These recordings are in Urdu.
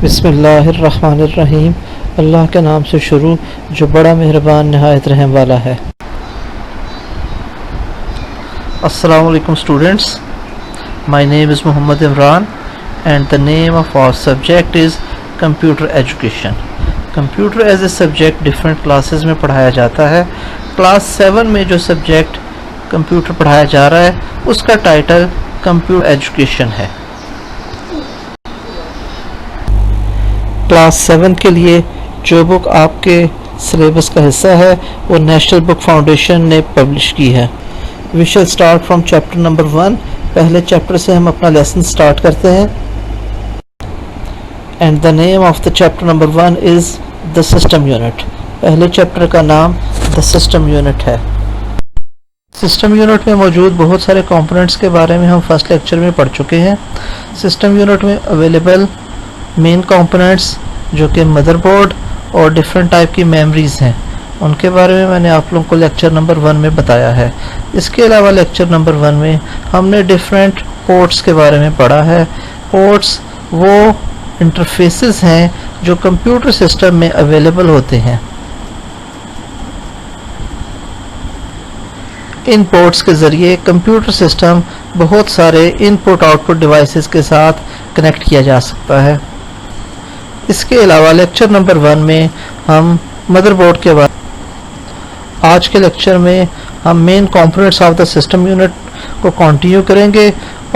بسم اللہ الرحمن الرحیم. اللہ کے نام سے شروع جو بڑا مہربان نہایت رحم والا ہے. السلام علیکم students. My name is Muhammad Imran and the name of our subject is computer education. Computer is a subject different classes میں پڑھایا جاتا ہے. کلاس 7 میں جو سبجیکٹ کمپیوٹر پڑھایا جا رہا ہے اس کا ٹائٹل کمپیوٹر ایجوکیشن ہے. کلاس 7 کے لیے جو بک آپ کے سلیبس کا حصہ ہے وہ نیشنل بک فاؤنڈیشن نے پبلش کی ہے. وی شل اسٹارٹ فرام چیپٹر نمبر 1. پہلے چیپٹر سے ہم اپنا لیسن اسٹارٹ کرتے ہیں. And the name of the chapter number 1 is the system unit. پہلے چیپٹر کا نام دا سسٹم یونٹ ہے. سسٹم یونٹ میں موجود بہت سارے کمپوننٹس کے بارے میں ہم فرسٹ لیکچر میں پڑھ چکے ہیں. سسٹم یونٹ میں اویلیبل مین کمپوننٹس جو کہ مدر بورڈ اور ڈفرینٹ ٹائپ کی میموریز ہیں ان کے بارے میں نے آپ لوگوں کو لیکچر نمبر 1 میں بتایا ہے. اس کے علاوہ لیکچر نمبر 1 میں ہم نے ڈفرینٹ پورٹس کے بارے میں پڑھا ہے. پورٹس وہ انٹرفیسز ہیں جو کمپیوٹر سسٹم میں اویلیبل ہوتے ہیں. ان پورٹس کے ذریعے کمپیوٹر سسٹم بہت سارے ان پٹ آؤٹ پٹ ڈیوائسز کے ساتھ کنیکٹ کیا جا سکتا ہے. اس کے علاوہ لیکچر نمبر 1 میں ہم مدر بورڈ کے بارے آج کے لیکچر میں ہم main components of the system unit کو کنٹینیو کریں گے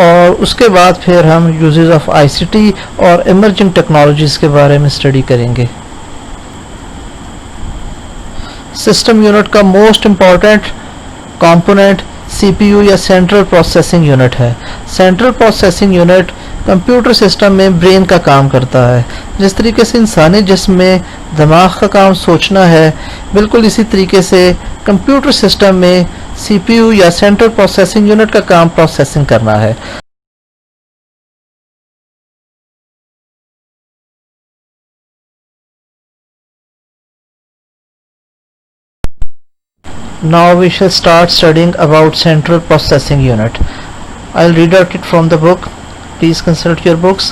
اور اس کے بعد پھر ہم یوزز آف ICT اور ایمرجنگ ٹیکنالوجیز کے بارے میں اسٹڈی کریں گے. سسٹم یونٹ کا موسٹ امپورٹنٹ کمپوننٹ CPU یا سینٹرل پروسیسنگ یونٹ ہے. Central processing unit computer system میں برین کا کام کرتا ہے. جس طریقے سے انسانی جسم میں دماغ کا کام سوچنا ہے بالکل اسی طریقے سے کمپیوٹر سسٹم میں CPU یا سینٹرل پروسیسنگ یونٹ کا کام پروسیسنگ کرنا ہے. Now we shall start studying about central processing unit. I'll read out it from the book. Please consult your books.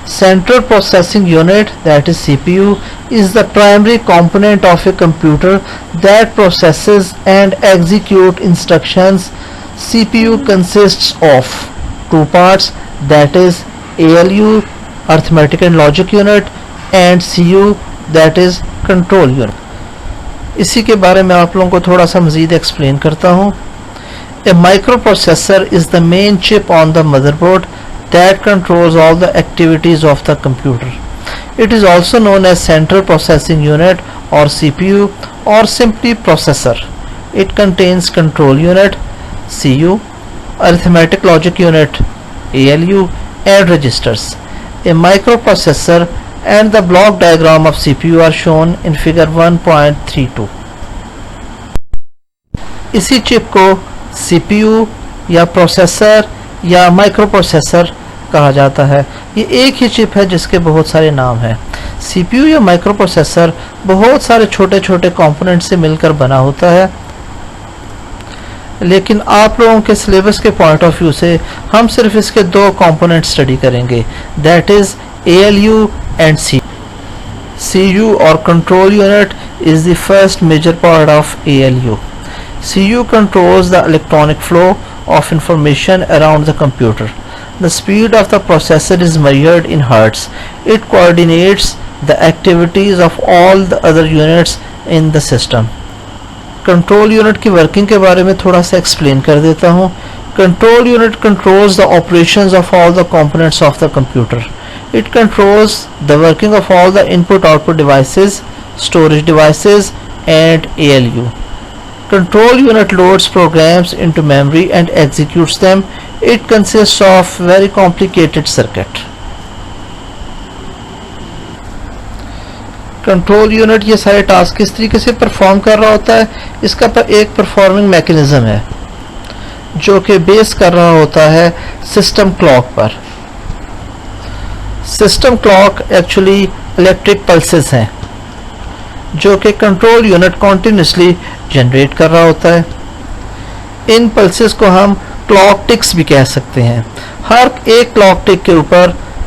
Central processing unit, that is CPU, is the primary component of a computer that processes and execute instructions. CPU consists of two parts, that is ALU, arithmetic and logic unit, and CU, that is control unit. اسی کے بارے میں آپ لوگوں کو تھوڑا سا مزید ایکسپلین کرتا ہوں. A microprocessor is the main chip on the motherboard that controls all the activities of the computer. It is also known as Central Processing Unit or CPU or simply processor. It contains control unit CU, arithmetic logic unit ALU and registers. A microprocessor and the block diagram of CPU are shown in figure 1.32. اسی چپ کو CPU یا پروسیسر یا مائکرو پروسیسر کہا جاتا ہے. یہ ایک ہی چپ ہے جس کے بہت سارے نام ہیں. CPU یا مائکرو پروسیسر بہت سارے چھوٹے چھوٹے کمپوننٹ سے مل کر بنا ہوتا ہے, لیکن آپ لوگوں کے سلیبس کے پوائنٹ آف ویو سے ہم صرف اس کے دو کمپوننٹ اسٹڈی کریں گے, that is ALU and CU or control unit is the first major part of ALU. CU controls the electronic flow of information around the computer. The speed of the processor is measured in hertz. It coordinates the activities of all the other units in the system. Control unit کی ورکنگ کے بارے میں تھوڑا سا ایکسپلین کر دیتا ہوں. Control unit controls the operations of all the components of the computer. It controls the working of all the input-output devices, storage devices, and ALU. Control unit loads programs into memory and executes them. It consists of very complicated circuit. Control unit یہ سارے ٹاسک کس طریقے سے پرفارم کر رہا ہوتا ہے, اس کا ایک پرفارمنگ میکینزم ہے جو کہ بیس کر رہا ہوتا ہے سسٹم کلاک پر. System clock actually electric pulses ہیں جو کہ کنٹرول یونٹ کنٹینیوسلی جنریٹ کر رہا ہوتا ہے. ان پلسز کو ہم کلاک ٹکس بھی کہہ سکتے ہیں. ہر ایک کلاک ٹک کے اوپر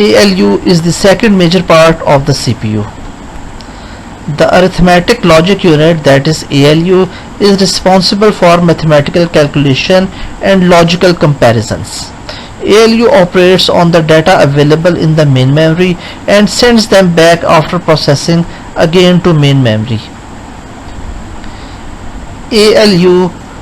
ALU is the second major part of the CPU. The arithmetic logic unit, that is ALU, is responsible for mathematical calculation and logical comparisons. ALU operates on the data available in the main memory and sends them back after processing again to main memory. ALU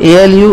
ALU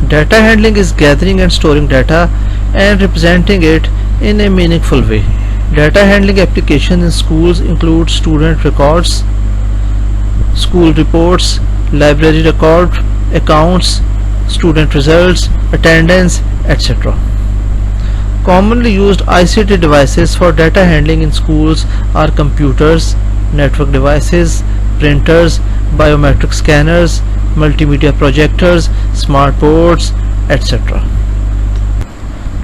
Data handling is gathering and storing data and representing it in a meaningful way. Data handling applications in schools include student records, school reports, library record, accounts, student results, attendance, etc. Commonly used ICT devices for data handling in schools are computers, network devices, printers, biometric scanners, multimedia projectors, smart boards, etc.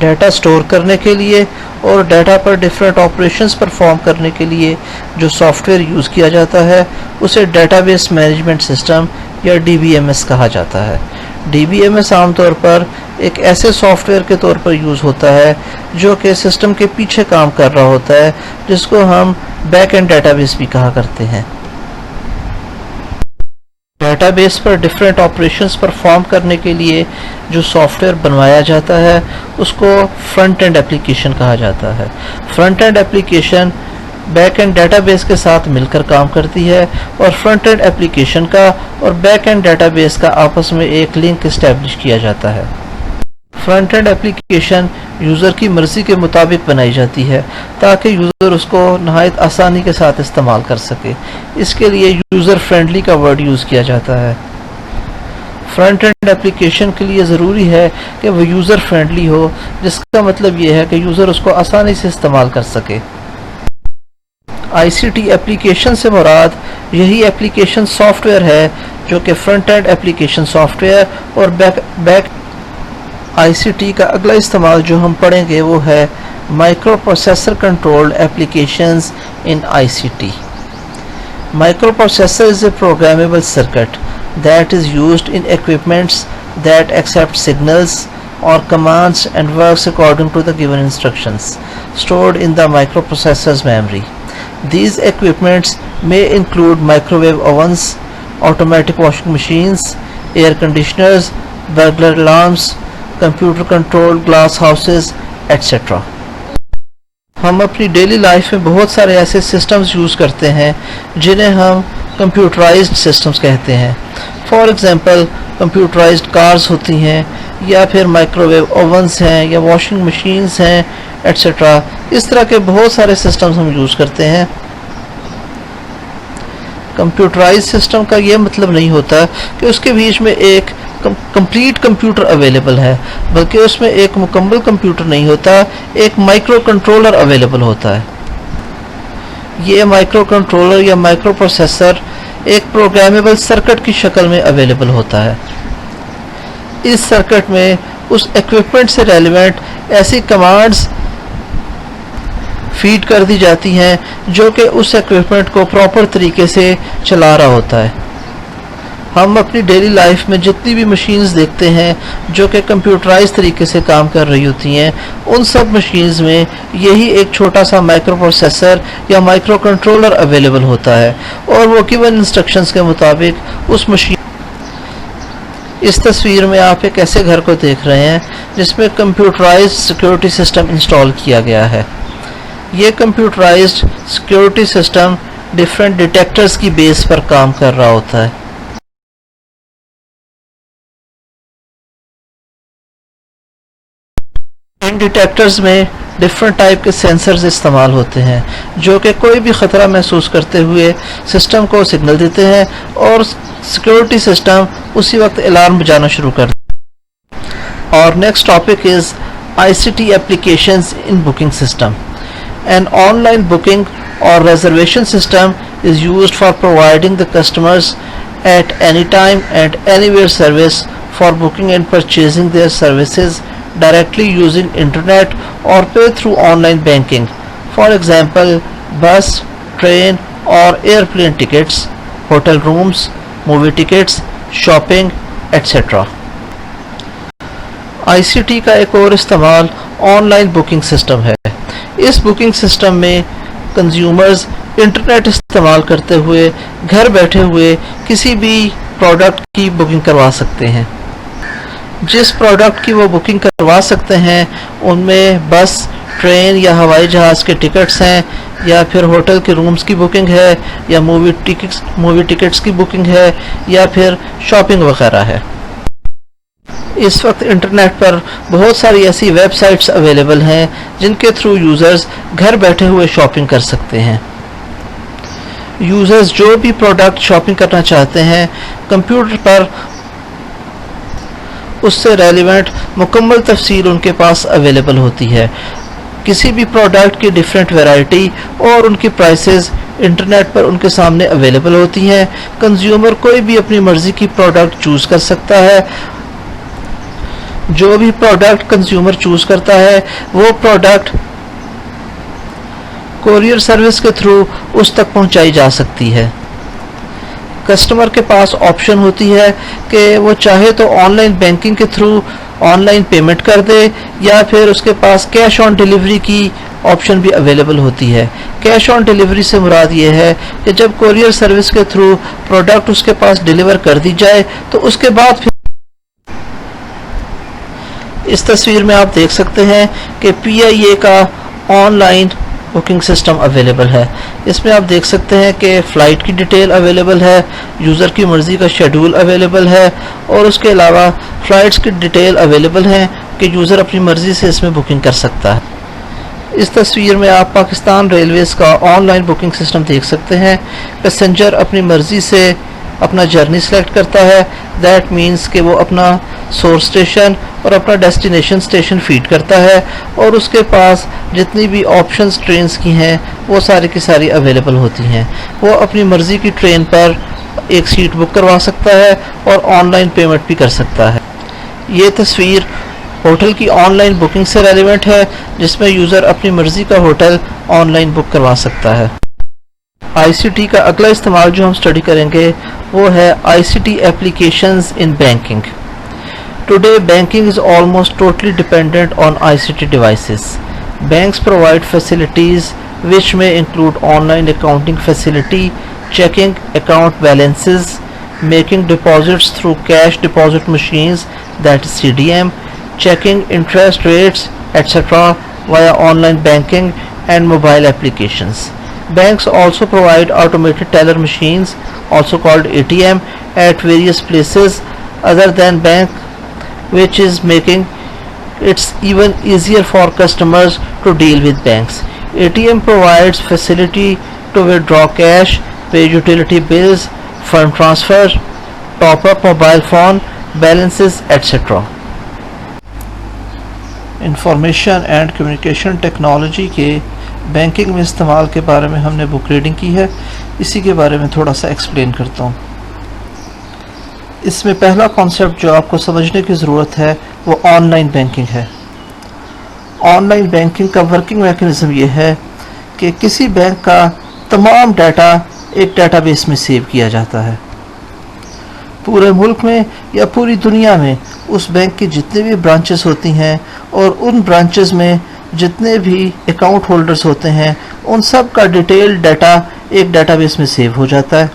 Data store کرنے کے لیے اور ڈیٹا پر ڈیفرنٹ آپریشنز پرفارم کرنے کے لیے جو سافٹ ویئر یوز کیا جاتا ہے اسے ڈیٹا بیس مینجمنٹ سسٹم یا DBMS کہا جاتا ہے. DBMS عام طور پر ایک ایسے سافٹ ویئر کے طور پر یوز ہوتا ہے جو کہ سسٹم کے پیچھے کام کر رہا ہوتا ہے, جس کو ہم بیک اینڈ ڈیٹا بیس بھی کہا کرتے ہیں. ڈیٹا بیس پر ڈیفرنٹ آپریشنز پرفارم کرنے کے لیے جو سافٹ ویئر بنوایا جاتا ہے اس کو فرنٹ اینڈ اپلیکیشن کہا جاتا ہے. Front end application back and data base کے ساتھ مل کر کام کرتی ہے اور فرنٹ اینڈ اپلیکیشن کا اور بیک اینڈ ڈیٹا بیس کا آپس میں ایک لنک اسٹیبلش کیا جاتا ہے. فرنٹ اینڈ اپلیکیشن یوزر کی مرضی کے مطابق بنائی جاتی ہے تاکہ یوزر اس کو نہایت آسانی کے ساتھ استعمال کر سکے. اس کے لیے یوزر فرینڈلی کا ورڈ یوز کیا جاتا ہے. فرنٹ اینڈ اپلیکیشن کے لیے ضروری ہے کہ وہ یوزر فرینڈلی ہو, جس کا مطلب یہ ہے کہ یوزر اس کو آسانی سے استعمال کر سکے. ICT اپلیکیشن سے مراد یہی اپلیکیشن سافٹ ویئر ہے جو کہ front end application soft where اور بیک ICT کا اگلا استعمال جو ہم پڑھیں گے وہ ہے micro processor controlled applications in ICT. Micro processor is a programmable circuit that is used in equipments that accept signals or commands and works according to the given instructions stored in the microprocessor's memory. These equipments may include microwave ovens, automatic washing machines, air conditioners, burglar alarms, computer controlled glass houses, etc. ہم اپنی ڈیلی لائف میں بہت سارے ایسے سسٹمز یوز کرتے ہیں جنہیں ہم کمپیوٹرائزڈ سسٹمز کہتے ہیں. فار ایگزامپل کمپیوٹرائزڈ کارز ہوتی ہیں یا پھر مائکروویو اوونز ہیں یا واشنگ مشینز ہیں ایٹسٹرا. اس طرح کے بہت سارے سسٹمز ہم یوز کرتے ہیں. کمپیوٹرائز سسٹم کا یہ مطلب نہیں ہوتا کہ اس کے بیچ میں ایک کمپلیٹ کمپیوٹر اویلیبل ہے, بلکہ اس میں ایک مکمل کمپیوٹر نہیں ہوتا, ایک مائکرو کنٹرولر اویلیبل ہوتا ہے. یہ مائکرو کنٹرولر یا مائکرو پروسیسر ایک پروگرامیبل سرکٹ کی شکل میں اویلیبل ہوتا ہے. اس سرکٹ میں اس ایکوپمنٹ سے ریلیونٹ ایسی کمانڈز فیڈ کر دی جاتی ہیں جو کہ اس ایکوپمنٹ کو پراپر طریقے سے چلا رہا ہوتا ہے. ہم اپنی ڈیلی لائف میں جتنی بھی مشینز دیکھتے ہیں جو کہ کمپیوٹرائز طریقے سے کام کر رہی ہوتی ہیں, ان سب مشینز میں یہی ایک چھوٹا سا مائکرو پروسیسر یا مائکرو کنٹرولر اویلیبل ہوتا ہے اور وہ گیون انسٹرکشنز کے مطابق اس مشین. اس تصویر میں آپ ایک ایسے گھر کو دیکھ رہے ہیں جس میں کمپیوٹرائزڈ سیکیورٹی سسٹم انسٹال کیا گیا ہے. یہ computerised security system different detectors کی بیس پر کام کر رہا ہوتا ہے. ان ڈیٹیکٹرز میں ڈفرنٹ ٹائپ کے سینسرز استعمال ہوتے ہیں جو کہ کوئی بھی خطرہ محسوس کرتے ہوئے سسٹم کو سگنل دیتے ہیں اور سیکیورٹی سسٹم اسی وقت الارم بجانا شروع کر دیتا ہے. اور next topic is ICT applications in booking system. An online booking or reservation system is used for providing the customers at any time and anywhere service for booking and purchasing their services directly using internet or pay through online banking. For example, bus, train or airplane tickets, hotel rooms, movie tickets, shopping, etc. ICT کا ایک اور استعمال آن لائن بکنگ سسٹم ہے. اس بکنگ سسٹم میں کنزیومرز انٹرنیٹ استعمال کرتے ہوئے گھر بیٹھے ہوئے کسی بھی پروڈکٹ کی بکنگ کروا سکتے ہیں. جس پروڈکٹ کی وہ بکنگ کروا سکتے ہیں ان میں بس, ٹرین یا ہوائی جہاز کے ٹکٹس ہیں, یا پھر ہوٹل کے رومز کی بکنگ ہے, یا مووی ٹکٹس کی بکنگ ہے, یا پھر شاپنگ وغیرہ ہے. اس وقت انٹرنیٹ پر بہت ساری ایسی ویب سائٹس اویلیبل ہیں جن کے تھرو یوزرز گھر بیٹھے ہوئے شاپنگ کر سکتے ہیں. یوزرز جو بھی پروڈکٹ شاپنگ کرنا چاہتے ہیں کمپیوٹر پر اس سے ریلیونٹ مکمل تفصیل ان کے پاس اویلیبل ہوتی ہے. کسی بھی پروڈکٹ کی ڈیفرنٹ ویرائٹی اور ان کی پرائسز انٹرنیٹ پر ان کے سامنے اویلیبل ہوتی ہیں. کنزیومر کوئی بھی اپنی مرضی کی پروڈکٹ چوز کر سکتا ہے. جو بھی پروڈکٹ کنزیومر چوز کرتا ہے وہ پروڈکٹ کوریئر سروس کے تھرو اس تک پہنچائی جا سکتی ہے. کسٹمر کے پاس آپشن ہوتی ہے کہ وہ چاہے تو آن لائن بینکنگ کے تھرو آن لائن پیمنٹ کر دے یا پھر اس کے پاس کیش آن ڈیلیوری کی آپشن بھی اویلیبل ہوتی ہے. کیش آن ڈیلیوری سے مراد یہ ہے کہ جب کوریئر سروس کے تھرو پروڈکٹ اس کے پاس ڈیلیور کر دی جائے تو اس کے بعد پھر اس تصویر میں آپ دیکھ سکتے ہیں کہ پی آئی اے کا on line booking system available ہے. اس میں آپ دیکھ سکتے ہیں کہ فلائٹ کی ڈیٹیل اویلیبل ہے, یوزر کی مرضی کا شیڈول اویلیبل ہے اور اس کے علاوہ فلائٹس کی ڈیٹیل اویلیبل ہیں کہ یوزر اپنی مرضی سے اس میں بکنگ کر سکتا ہے. اس تصویر میں آپ پاکستان ریلویز کا آن لائن بکنگ سسٹم دیکھ سکتے ہیں. پیسنجر اپنی مرضی سے اپنا جرنی سلیکٹ کرتا ہے. دیٹ مینس کہ وہ اپنا سورس اسٹیشن اور اپنا ڈیسٹینیشن اسٹیشن فیڈ کرتا ہے اور اس کے پاس جتنی بھی آپشنز ٹرینز کی ہیں وہ ساری کی ساری اویلیبل ہوتی ہیں. وہ اپنی مرضی کی ٹرین پر ایک سیٹ بک کروا سکتا ہے اور آن لائن پیمنٹ بھی کر سکتا ہے. یہ تصویر ہوٹل کی آن لائن بکنگ سے ریلیونٹ ہے جس میں یوزر اپنی مرضی کا ہوٹل آن لائن بک کروا سکتا ہے. آئی سی ٹی کا اگلا استعمال جو ہم اسٹڈی کریں گے وہ ہے I C T applications in banking. Today, banking is almost totally dependent on ICT devices. Banks provide facilities which may include online accounting facility, checking account balances, making deposits through cash deposit machines, that is CDM, checking interest rates, etc. via online banking and mobile applications. Banks also provide automated teller machines, also called ATM, at various places other than bank, which is making it even easier for customers to deal with banks. ATM provides facility to withdraw cash, pay utility bills, fund transfer, top up mobile phone balances, etc. Information and communication technology کے بینکنگ میں استعمال کے بارے میں ہم نے بک ریڈنگ کی ہے. اسی کے بارے میں تھوڑا سا ایکسپلین کرتا ہوں. اس میں پہلا کانسیپٹ جو آپ کو سمجھنے کی ضرورت ہے وہ آن لائن بینکنگ ہے. آن لائن بینکنگ کا ورکنگ میکانزم یہ ہے کہ کسی بینک کا تمام ڈیٹا ایک ڈیٹا بیس میں سیو کیا جاتا ہے. پورے ملک میں یا پوری دنیا میں اس بینک کی جتنے بھی برانچز ہوتی ہیں اور ان برانچز میں جتنے بھی اکاؤنٹ ہولڈرز ہوتے ہیں ان سب کا ڈیٹیل ڈیٹا ایک ڈیٹا بیس میں سیو ہو جاتا ہے.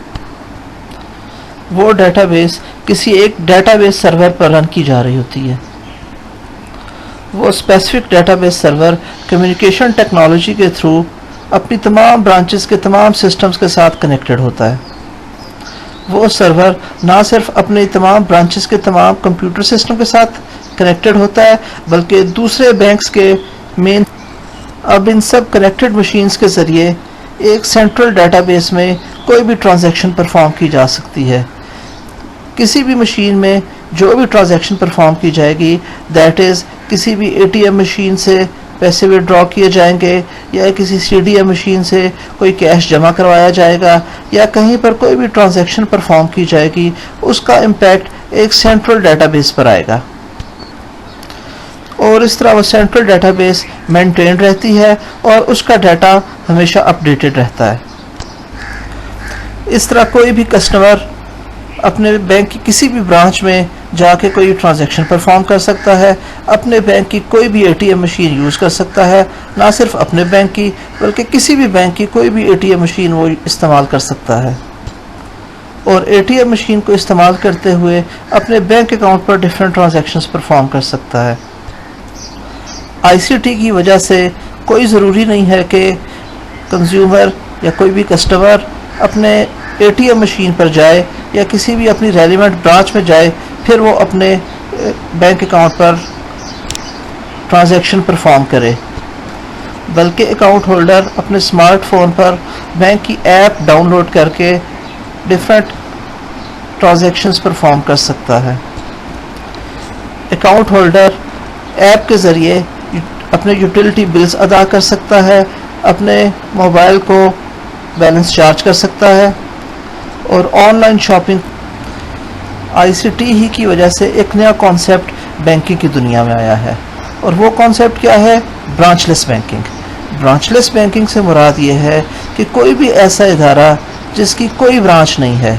وہ ڈیٹا بیس کسی ایک ڈیٹا بیس سرور پر رن کی جا رہی ہوتی ہے. وہ اسپیسیفک ڈیٹا بیس سرور کمیونیکیشن ٹیکنالوجی کے تھرو اپنی تمام برانچز کے تمام سسٹمز کے ساتھ کنیکٹڈ ہوتا ہے. وہ سرور نہ صرف اپنے تمام برانچز کے تمام کمپیوٹر سسٹم کے ساتھ کنیکٹڈ ہوتا ہے بلکہ دوسرے بینکس کے مین. اب ان سب کنیکٹڈ مشینز کے ذریعے ایک سینٹرل ڈیٹا بیس میں کوئی بھی ٹرانزیکشن پرفارم کی جا سکتی ہے. کسی بھی مشین میں جو بھی ٹرانزیکشن پرفارم کی جائے گی دیٹ از کسی بھی اے ٹی ایم مشین سے پیسے وڈرا کیے جائیں گے یا کسی سی ڈی ایم مشین سے کوئی کیش جمع کروایا جائے گا یا کہیں پر کوئی بھی ٹرانزیکشن پرفارم کی جائے گی اس کا امپیکٹ ایک سینٹرل ڈیٹا بیس پر آئے گا اور اس طرح وہ سینٹرل ڈیٹا بیس مینٹین رہتی ہے اور اس کا ڈیٹا ہمیشہ اپڈیٹڈ رہتا ہے. اس طرح کوئی بھی کسٹمر اپنے بینک کی کسی بھی برانچ میں جا کے کوئی ٹرانزیکشن پرفارم کر سکتا ہے. اپنے بینک کی کوئی بھی A T M machine use کر سکتا ہے. نہ صرف اپنے بینک کی بلکہ کسی بھی بینک کی کوئی بھی اے ٹی ایم مشین وہ استعمال کر سکتا ہے اور اے ٹی ایم مشین کو استعمال کرتے ہوئے اپنے بینک اکاؤنٹ پر ڈفرینٹ ٹرانزیکشنز پرفارم کر سکتا ہے. آئی سی ٹی کی وجہ سے کوئی ضروری نہیں ہے کہ کنزیومر یا کوئی بھی کسٹمر اپنے اے ٹی ایم مشین پر جائے یا کسی بھی اپنی ریلیونٹ برانچ میں جائے پھر وہ اپنے بینک اکاؤنٹ پر ٹرانزیکشن پرفارم کرے بلکہ اکاؤنٹ ہولڈر اپنے اسمارٹ فون پر بینک کی ایپ ڈاؤن لوڈ کر کے ڈفرینٹ ٹرانزیکشنز پرفارم کر سکتا ہے. اکاؤنٹ ہولڈر ایپ کے ذریعے اپنے یوٹیلیٹی بلز ادا کر سکتا ہے, اپنے موبائل کو بیلنس چارج کر سکتا ہے اور online shopping I C T ہی کی وجہ سے ایک نیا کانسیپٹ بینکنگ کی دنیا میں آیا ہے، اور وہ کانسیپٹ کیا ہے؟ برانچ لیس بینکنگ۔ برانچ لیس بینکنگ سے مراد یہ ہے کہ کوئی بھی ایسا ادارہ جس کی کوئی برانچ نہیں ہے،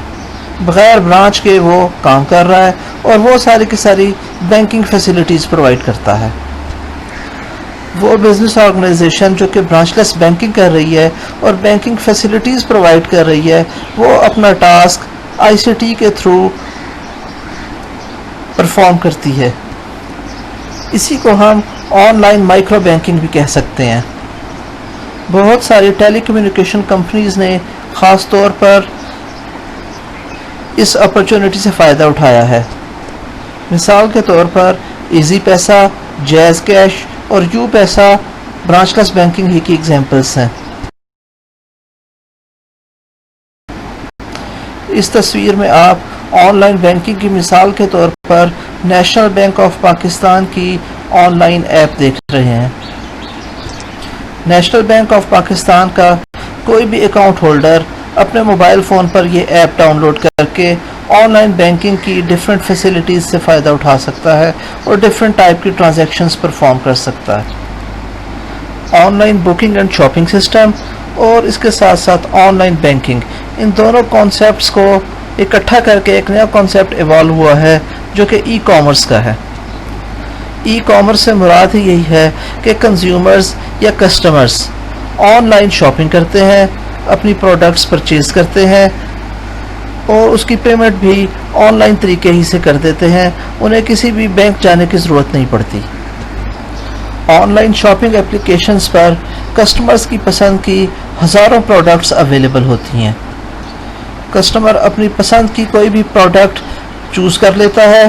بغیر برانچ کے وہ کام کر رہا ہے اور وہ ساری کی ساری بینکنگ فیسلٹیز پرووائڈ کرتا ہے۔ وہ بزنس آرگنائزیشن جو کہ برانچ لیس بینکنگ کر رہی ہے اور بینکنگ فیسلٹیز پرووائڈ کر رہی ہے، وہ اپنا ٹاسک آئی سی ٹی کے تھرو پرفارم کرتی ہے۔ اسی کو ہم آن لائن مائکرو بینکنگ بھی کہہ سکتے ہیں۔ بہت ساری ٹیلی کمیونیکیشن کمپنیز نے خاص طور پر اس اپرچونٹی سے فائدہ اٹھایا ہے۔ مثال کے طور پر ایزی پیسہ، جیز کیش اور یو پیسہ برانچ لیس بینکنگ ہی کی ایگزامپلس ہیں۔ اس تصویر میں آپ آن لائن بینکنگ کی مثال کے طور پر نیشنل بینک آف پاکستان کی آن لائن ایپ دیکھ رہے ہیں۔ نیشنل بینک آف پاکستان کا کوئی بھی اکاؤنٹ ہولڈر اپنے موبائل فون پر یہ ایپ ڈاؤن لوڈ کر کے آن لائن بینکنگ کی ڈفرینٹ فیسلٹیز سے فائدہ اٹھا سکتا ہے اور ڈفرینٹ ٹائپ کی ٹرانزیکشنز پرفارم کر سکتا ہے۔ On line booking and shopping system اور اس کے ساتھ ساتھ آن لائن بینکنگ، ان دونوں کانسیپٹس کو اکٹھا کر کے ایک نیا کانسیپٹ ایوالو ہوا ہے جو کہ ای کامرس کا ہے۔ ای کامرس سے مراد ہی یہی ہے کہ کنزیومرز یا کسٹمرز آن لائن شاپنگ کرتے ہیں، اپنی پروڈکٹس پرچیز کرتے ہیں اور اس کی پیمنٹ بھی آن لائن طریقے ہی سے کر دیتے ہیں، انہیں کسی بھی بینک جانے کی ضرورت نہیں پڑتی۔ On line shopping applications per customers کی پسند کی ہزاروں پروڈکٹس اویلیبل ہوتی ہیں۔ کسٹمر اپنی پسند کی کوئی بھی پروڈکٹ چوز کر لیتا ہے،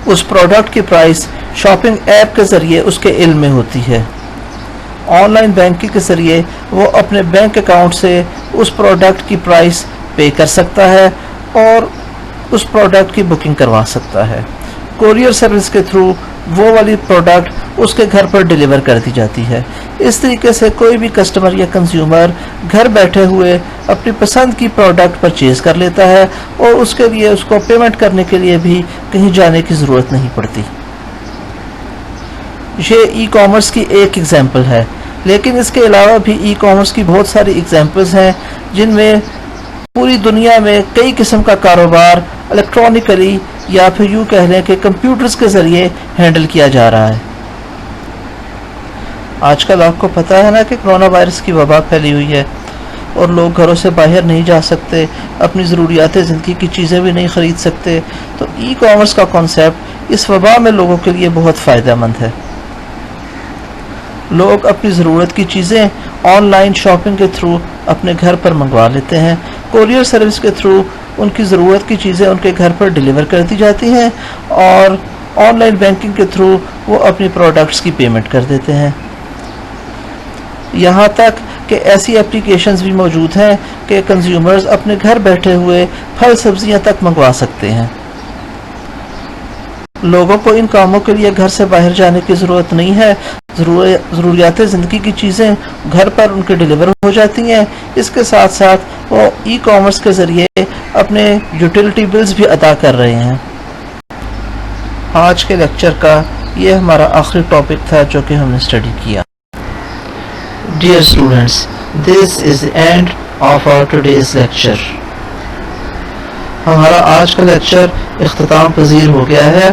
اس پروڈکٹ کی پرائس شاپنگ ایپ کے ذریعے اس کے علم میں ہوتی ہے۔ آن لائن بینکنگ کے ذریعے وہ اپنے بینک اکاؤنٹ سے اس پروڈکٹ کی پرائس پے کر سکتا ہے اور اس پروڈکٹ کی بکنگ کروا سکتا ہے۔ کوریئر سروس کے تھرو وہ والی پروڈکٹ اس کے گھر پر ڈیلیور کر دی جاتی ہے۔ اس طریقے سے کوئی بھی کسٹمر یا کنزیومر گھر بیٹھے ہوئے اپنی پسند کی پروڈکٹ پرچیز کر لیتا ہے اور اس کے لیے اس کو پیمنٹ کرنے کے لیے بھی کہیں جانے کی ضرورت نہیں پڑتی۔ یہ ای کامرس کی ایک ایگزامپل ہے، لیکن اس کے علاوہ بھی ای کامرس کی بہت ساری ایگزامپلز ہیں جن میں پوری دنیا میں کئی قسم کا کاروبار الیکٹرانکلی یا پھر یوں کہہ لیں کہ کمپیوٹرز کے ذریعے ہینڈل کیا جا رہا ہے۔ آج کل آپ کو پتہ ہے نا کہ کرونا وائرس کی وبا پھیلی ہوئی ہے اور لوگ گھروں سے باہر نہیں جا سکتے، اپنی ضروریات زندگی کی چیزیں بھی نہیں خرید سکتے، تو ای کامرس کا کانسیپٹ اس وبا میں لوگوں کے لیے بہت فائدہ مند ہے۔ لوگ اپنی ضرورت کی چیزیں آن لائن شاپنگ کے تھرو اپنے گھر پر منگوا لیتے ہیں، کوریئر سروس کے تھرو ان کی ضرورت کی چیزیں ان کے گھر پر ڈیلیور کر دی جاتی ہیں اور آن لائن بینکنگ کے تھرو وہ اپنی پروڈکٹس کی پیمنٹ کر دیتے ہیں۔ یہاں تک کہ ایسی اپلیکیشنز بھی موجود ہیں کہ کنزیومرز اپنے گھر بیٹھے ہوئے پھل سبزیاں تک منگوا سکتے ہیں۔ لوگوں کو ان کاموں کے لیے گھر سے باہر جانے کی ضرورت نہیں ہے، ضروریات زندگی کی چیزیں گھر پر ان کے ڈیلیور ہو جاتی ہیں۔ اس کے ساتھ ساتھ وہ ای کامرس کے ذریعے اپنے یوٹیلیٹی بلز بھی ادا کر رہے ہیں۔ آج کے لیکچر کا یہ ہمارا آخری ٹاپک تھا جو کہ ہم نے اسٹڈی کیا۔ Dear students, this is the end of our today's lecture. ہمارا آج کا لیکچر اختتام پذیر ہو گیا ہے۔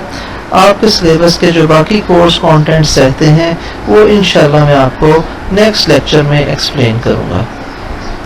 آپ کے سلیبس کے جو باقی کورس کانٹینٹس رہتے ہیں وہ انشاءاللہ میں آپ کو نیکسٹ لیکچر میں ایکسپلین کروں گا۔